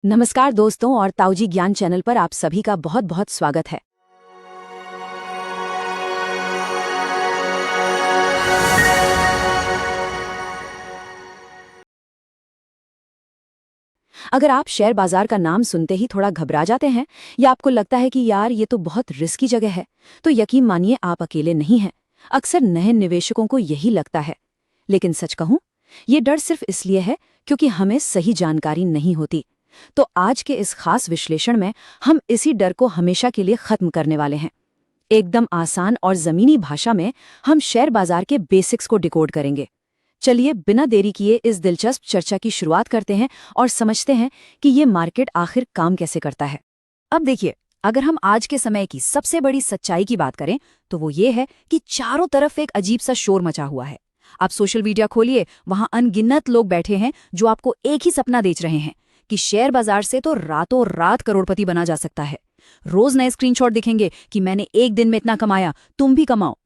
नमस्कार दोस्तों और ताऊजी ज्ञान चैनल पर आप सभी का बहुत बहुत स्वागत है। अगर आप शेयर बाजार का नाम सुनते ही थोड़ा घबरा जाते हैं या आपको लगता है कि यार ये तो बहुत रिस्की जगह है, तो यकीन मानिए आप अकेले नहीं हैं। अक्सर नए निवेशकों को यही लगता है, लेकिन सच कहूं, ये डर सिर्फ इसलिए है क्योंकि हमें सही जानकारी नहीं होती। तो आज के इस खास विश्लेषण में हम इसी डर को हमेशा के लिए खत्म करने वाले हैं। एकदम आसान और जमीनी भाषा में हम शेयर बाजार के बेसिक्स को डिकोड करेंगे। चलिए बिना देरी किए इस दिलचस्प चर्चा की शुरुआत करते हैं और समझते हैं कि ये मार्केट आखिर काम कैसे करता है। अब देखिए, अगर हम आज के समय की सबसे बड़ी सच्चाई की बात करें तो वो ये है कि चारों तरफ एक अजीब सा शोर मचा हुआ है। आप सोशल मीडिया खोलिए, वहां अनगिनत लोग बैठे हैं जो आपको एक ही सपना बेच रहे हैं कि शेयर बाजार से तो रातों रात करोड़पति बना जा सकता है। रोज नए स्क्रीनशॉट दिखेंगे कि मैंने एक दिन में इतना कमाया, तुम भी कमाओ।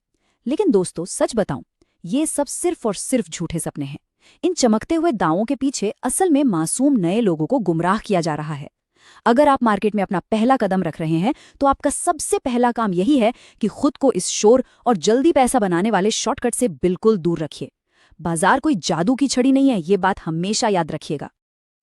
लेकिन दोस्तों, सच बताऊं, ये सब सिर्फ और सिर्फ झूठे सपने हैं। इन चमकते हुए दावों के पीछे असल में मासूम नए लोगों को गुमराह किया जा रहा है। अगर आप मार्केट में अपना पहला कदम रख रहे हैं तो आपका सबसे पहला काम यही है कि खुद को इस शोर और जल्दी पैसा बनाने वाले शॉर्टकट से बिल्कुल दूर रखिए। बाजार कोई जादू की छड़ी नहीं है, ये बात हमेशा याद रखिएगा।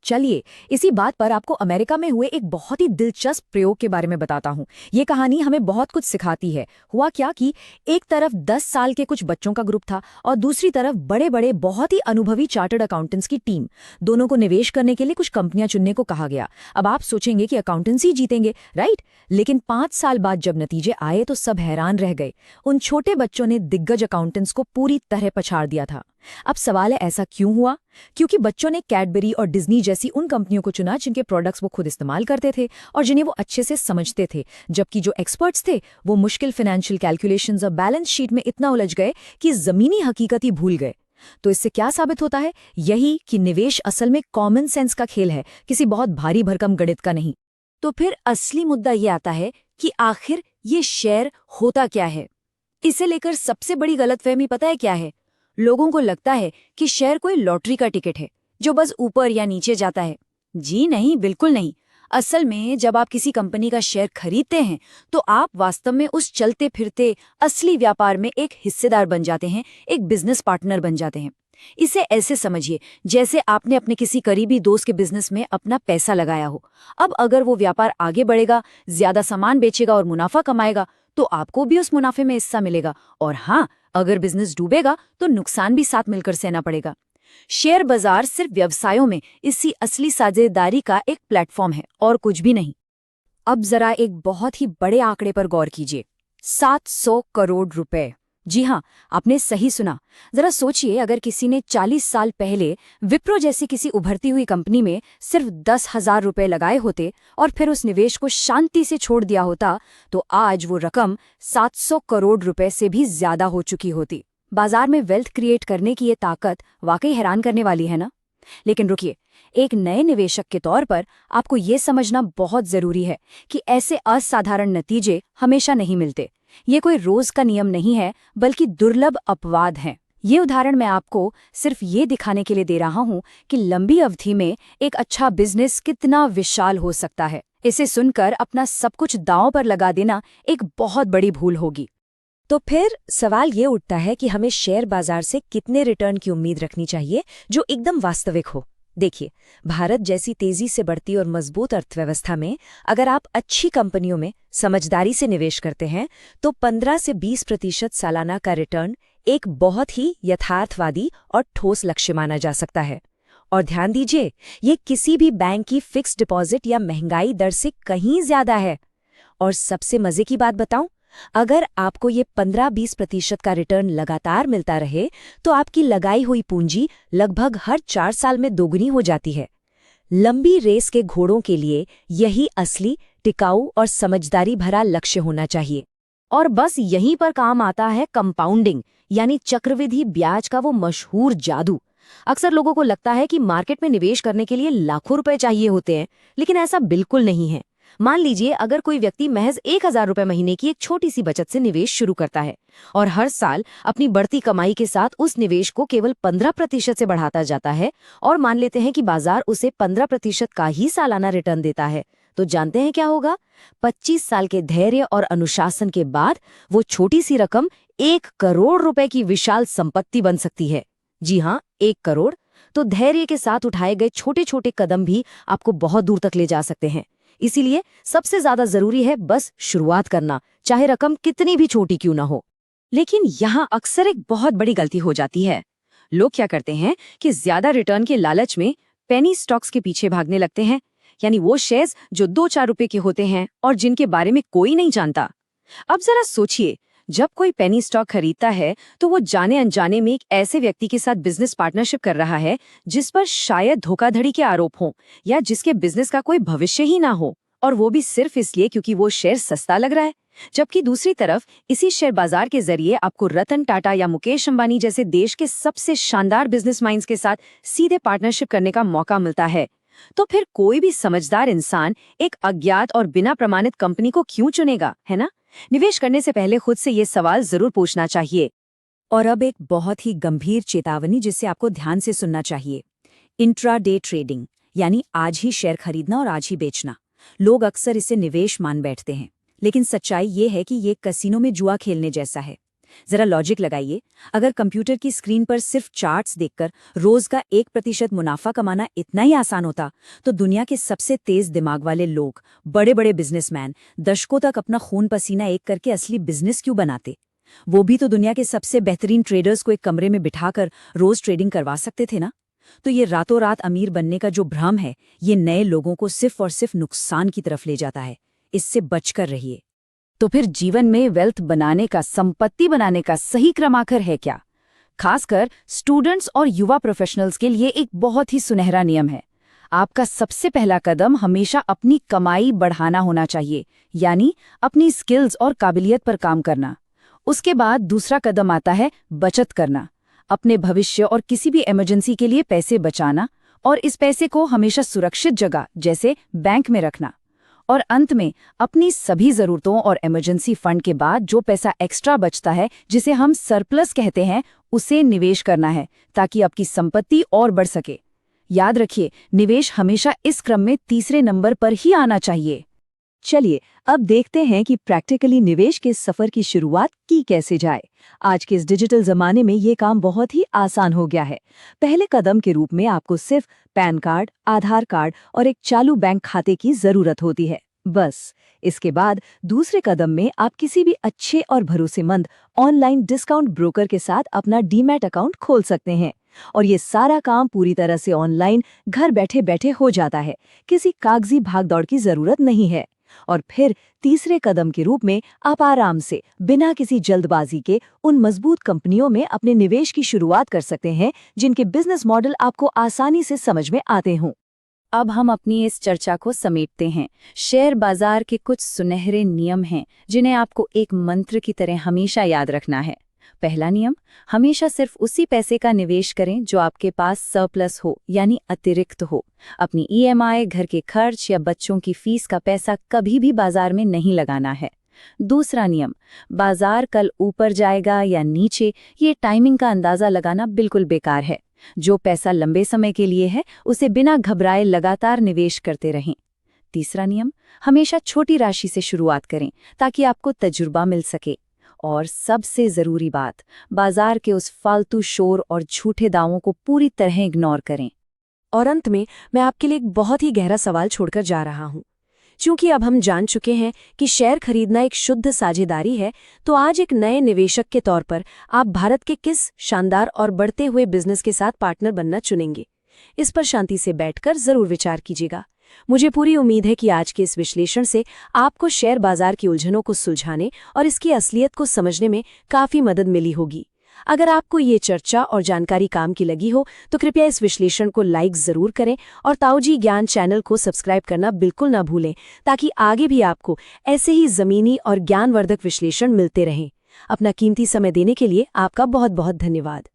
चलिए इसी बात पर आपको अमेरिका में हुए एक बहुत ही दिलचस्प प्रयोग के बारे में बताता हूँ। ये कहानी हमें बहुत कुछ सिखाती है। हुआ क्या कि एक तरफ 10 साल के कुछ बच्चों का ग्रुप था और दूसरी तरफ बड़े बड़े बहुत ही अनुभवी चार्टर्ड अकाउंटेंट्स की टीम। दोनों को निवेश करने के लिए कुछ कंपनियां चुनने को कहा गया। अब आप सोचेंगे कि अकाउंटेंसी जीतेंगे, राइट? लेकिन 5 साल बाद जब नतीजे आए तो सब हैरान रह गए। उन छोटे बच्चों ने दिग्गज अकाउंटेंट्स को पूरी तरह पछाड़ दिया था। अब सवाल है, ऐसा क्यों हुआ? क्योंकि बच्चों ने कैडबरी और डिज्नी जैसी उन कंपनियों को चुना जिनके प्रोडक्ट्स वो खुद इस्तेमाल करते थे और जिन्हें वो अच्छे से समझते थे, जबकि जो एक्सपर्ट्स थे वो मुश्किल फाइनेंशियल कैलकुलेशंस और बैलेंस शीट में इतना उलझ गए कि जमीनी हकीकत ही भूल गए। तो इससे क्या साबित होता है? यही कि निवेश असल में कॉमन सेंस का खेल है, किसी बहुत भारी भरकम गणित का नहीं। तो फिर असली मुद्दा ये आता है कि आखिर ये शेयर होता क्या है। इसे लेकर सबसे बड़ी गलतफहमी पता है क्या है? लोगों को लगता है कि शेयर कोई लॉटरी का टिकट है जो बस ऊपर या नीचे जाता है। जी नहीं, बिल्कुल नहीं। असल में जब आप किसी कंपनी का शेयर खरीदते हैं तो आप वास्तव में उस चलते फिरते असली व्यापार में एक हिस्सेदार बन जाते हैं, एक बिजनेस पार्टनर बन जाते हैं। इसे ऐसे समझिए जैसे आपने अपने किसी करीबी दोस्त के बिजनेस में अपना पैसा लगाया हो। अब अगर वो व्यापार आगे बढ़ेगा, ज्यादा सामान बेचेगा और मुनाफा कमाएगा तो आपको भी उस मुनाफे में हिस्सा मिलेगा। और हाँ, अगर बिजनेस डूबेगा तो नुकसान भी साथ मिलकर सहना पड़ेगा। शेयर बाजार सिर्फ व्यवसायों में इसी असली साझेदारी का एक प्लेटफॉर्म है और कुछ भी नहीं। अब जरा एक बहुत ही बड़े आंकड़े पर गौर कीजिए, 700 करोड़ रुपए। जी हाँ, आपने सही सुना। जरा सोचिए, अगर किसी ने 40 साल पहले विप्रो जैसी किसी उभरती हुई कंपनी में सिर्फ 10,000 रुपए लगाए होते और फिर उस निवेश को शांति से छोड़ दिया होता, तो आज वो रकम 700 करोड़ रुपए से भी ज्यादा हो चुकी होती। बाजार में वेल्थ क्रिएट करने की ये ताकत वाकई हैरान करने वाली है ना? लेकिन रुकिए, एक नए निवेशक के तौर पर आपको ये समझना बहुत जरूरी है कि ऐसे असाधारण नतीजे हमेशा नहीं मिलते। ये कोई रोज का नियम नहीं है, बल्कि दुर्लभ अपवाद हैं। ये उदाहरण मैं आपको सिर्फ ये दिखाने के लिए दे रहा हूँ कि लंबी अवधि में एक अच्छा बिजनेस कितना विशाल हो सकता है। इसे सुनकर अपना सब कुछ दांव पर लगा देना एक बहुत बड़ी भूल होगी। तो फिर सवाल ये उठता है कि हमें शेयर बाजार से कितने रिटर्न की उम्मीद रखनी चाहिए जो एकदम वास्तविक हो। देखिए, भारत जैसी तेजी से बढ़ती और मजबूत अर्थव्यवस्था में अगर आप अच्छी कंपनियों में समझदारी से निवेश करते हैं तो 15 से 20% सालाना का रिटर्न एक बहुत ही यथार्थवादी और ठोस लक्ष्य माना जा सकता है। और ध्यान दीजिए, ये किसी भी बैंक की फिक्स्ड डिपॉजिट या महंगाई दर से कहीं ज्यादा है। और सबसे मजे की बात बताऊं, अगर आपको ये 15-20% का रिटर्न लगातार मिलता रहे तो आपकी लगाई हुई पूंजी लगभग हर 4 साल में दोगुनी हो जाती है। लंबी रेस के घोड़ों के लिए यही असली, टिकाऊ और समझदारी भरा लक्ष्य होना चाहिए। और बस यहीं पर काम आता है कंपाउंडिंग, यानी चक्रवृद्धि ब्याज का वो मशहूर जादू। अक्सर लोगों को लगता है कि मार्केट में निवेश करने के लिए लाखों रुपए चाहिए होते हैं, लेकिन ऐसा बिल्कुल नहीं है। मान लीजिए अगर कोई व्यक्ति महज 1,000 रुपए महीने की एक छोटी सी बचत से निवेश शुरू करता है और हर साल अपनी बढ़ती कमाई के साथ उस निवेश को केवल 15% से बढ़ाता जाता है, और मान लेते हैं कि बाजार उसे 15% का ही सालाना रिटर्न देता है, तो जानते हैं क्या होगा? 25 साल के धैर्य और अनुशासन के बाद वो छोटी सी रकम 1 करोड़ रुपए की विशाल संपत्ति बन सकती है। जी हाँ, 1 करोड़। तो धैर्य के साथ उठाए गए छोटे छोटे कदम भी आपको बहुत दूर तक ले जा सकते हैं। इसीलिए सबसे ज्यादा जरूरी है बस शुरुआत करना, चाहे रकम कितनी भी छोटी क्यों ना हो। लेकिन यहाँ अक्सर एक बहुत बड़ी गलती हो जाती है। लोग क्या करते हैं कि ज्यादा रिटर्न के लालच में पेनी स्टॉक्स के पीछे भागने लगते हैं, यानी वो शेयर्स जो 2-4 रुपए के होते हैं और जिनके बारे में कोई नहीं जानता। अब जरा सोचिए, जब कोई पेनी स्टॉक खरीदता है तो वो जाने अनजाने में एक ऐसे व्यक्ति के साथ बिजनेस पार्टनरशिप कर रहा है जिस पर शायद धोखाधड़ी के आरोप हों या जिसके बिजनेस का कोई भविष्य ही ना हो, और वो भी सिर्फ इसलिए क्योंकि वो शेयर सस्ता लग रहा है। जबकि दूसरी तरफ इसी शेयर बाजार के जरिए आपको रतन टाटा या मुकेश अंबानी जैसे देश के सबसे शानदार बिजनेस माइंड्स के साथ सीधे पार्टनरशिप करने का मौका मिलता है। तो फिर कोई भी समझदार इंसान एक अज्ञात और बिना प्रमाणित कंपनी को क्यों चुनेगा, है ना? निवेश करने से पहले खुद से ये सवाल जरूर पूछना चाहिए। और अब एक बहुत ही गंभीर चेतावनी जिसे आपको ध्यान से सुनना चाहिए। इंट्राडे ट्रेडिंग, यानी आज ही शेयर खरीदना और आज ही बेचना। लोग अक्सर इसे निवेश मान बैठते हैं, लेकिन सच्चाई ये है कि ये कसिनो में जुआ खेलने जैसा है। जरा लॉजिक लगाइए, अगर कंप्यूटर की स्क्रीन पर सिर्फ चार्ट्स देखकर रोज का 1% मुनाफा कमाना इतना ही आसान होता, तो दुनिया के सबसे तेज दिमाग वाले लोग, बड़े बड़े बिजनेसमैन, दशकों तक अपना खून पसीना एक करके असली बिजनेस क्यों बनाते? वो भी तो दुनिया के सबसे बेहतरीन ट्रेडर्स को एक कमरे में बिठाकर रोज ट्रेडिंग करवा सकते थे ना। तो ये रातों रात अमीर बनने का जो भ्रम है, ये नए लोगों को सिर्फ और सिर्फ नुकसान की तरफ ले जाता है। इससे बचकर रहिए। तो फिर जीवन में वेल्थ बनाने का, संपत्ति बनाने का सही क्रमांकन है क्या? खासकर स्टूडेंट्स और युवा प्रोफेशनल्स के लिए एक बहुत ही सुनहरा नियम है। आपका सबसे पहला कदम हमेशा अपनी कमाई बढ़ाना होना चाहिए, यानी अपनी स्किल्स और काबिलियत पर काम करना। उसके बाद दूसरा कदम आता है बचत करना, अपने भविष्य और किसी भी इमरजेंसी के लिए पैसे बचाना, और इस पैसे को हमेशा सुरक्षित जगह जैसे बैंक में रखना। और अंत में अपनी सभी जरूरतों और इमरजेंसी फंड के बाद जो पैसा एक्स्ट्रा बचता है, जिसे हम सरप्लस कहते हैं, उसे निवेश करना है ताकि आपकी संपत्ति और बढ़ सके। याद रखिए, निवेश हमेशा इस क्रम में तीसरे नंबर पर ही आना चाहिए। चलिए अब देखते हैं कि प्रैक्टिकली निवेश के सफर की शुरुआत की कैसे जाए। आज के इस डिजिटल जमाने में ये काम बहुत ही आसान हो गया है। पहले कदम के रूप में आपको सिर्फ पैन कार्ड, आधार कार्ड और एक चालू बैंक खाते की जरूरत होती है, बस। इसके बाद दूसरे कदम में आप किसी भी अच्छे और भरोसेमंद ऑनलाइन डिस्काउंट ब्रोकर के साथ अपना डीमैट अकाउंट खोल सकते हैं। और ये सारा काम पूरी तरह से ऑनलाइन घर बैठे बैठे हो जाता है, किसी कागजी भागदौड़ की जरूरत नहीं है। और फिर तीसरे कदम के रूप में आप आराम से, बिना किसी जल्दबाजी के, उन मजबूत कंपनियों में अपने निवेश की शुरुआत कर सकते हैं जिनके बिजनेस मॉडल आपको आसानी से समझ में आते हों। अब हम अपनी इस चर्चा को समेटते हैं। शेयर बाजार के कुछ सुनहरे नियम हैं जिन्हें आपको एक मंत्र की तरह हमेशा याद रखना है। पहला नियम, हमेशा सिर्फ उसी पैसे का निवेश करें जो आपके पास सरप्लस हो, यानी अतिरिक्त हो। अपनी ईएमआई, घर के खर्च या बच्चों की फीस का पैसा कभी भी बाजार में नहीं लगाना है। दूसरा नियम, बाजार कल ऊपर जाएगा या नीचे, ये टाइमिंग का अंदाजा लगाना बिल्कुल बेकार है। जो पैसा लंबे समय के लिए है, उसे बिना घबराए लगातार निवेश करते रहें। तीसरा नियम, हमेशा छोटी राशि से शुरुआत करें ताकि आपको तजुर्बा मिल सके। और सबसे जरूरी बात, बाजार के उस फालतू शोर और झूठे दावों को पूरी तरह इग्नोर करें। और अंत में मैं आपके लिए एक बहुत ही गहरा सवाल छोड़कर जा रहा हूँ। क्योंकि अब हम जान चुके हैं कि शेयर खरीदना एक शुद्ध साझेदारी है, तो आज एक नए निवेशक के तौर पर आप भारत के किस शानदार और बढ़ते हुए बिजनेस के साथ पार्टनर बनना चुनेंगे? इस पर शांति से बैठकर जरूर विचार कीजिएगा। मुझे पूरी उम्मीद है कि आज के इस विश्लेषण से आपको शेयर बाजार की उलझनों को सुलझाने और इसकी असलियत को समझने में काफी मदद मिली होगी। अगर आपको ये चर्चा और जानकारी काम की लगी हो तो कृपया इस विश्लेषण को लाइक जरूर करें और ताऊजी ज्ञान चैनल को सब्सक्राइब करना बिल्कुल ना भूलें, ताकि आगे भी आपको ऐसे ही जमीनी और ज्ञानवर्धक विश्लेषण मिलते रहें। अपना कीमती समय देने के लिए आपका बहुत बहुत धन्यवाद।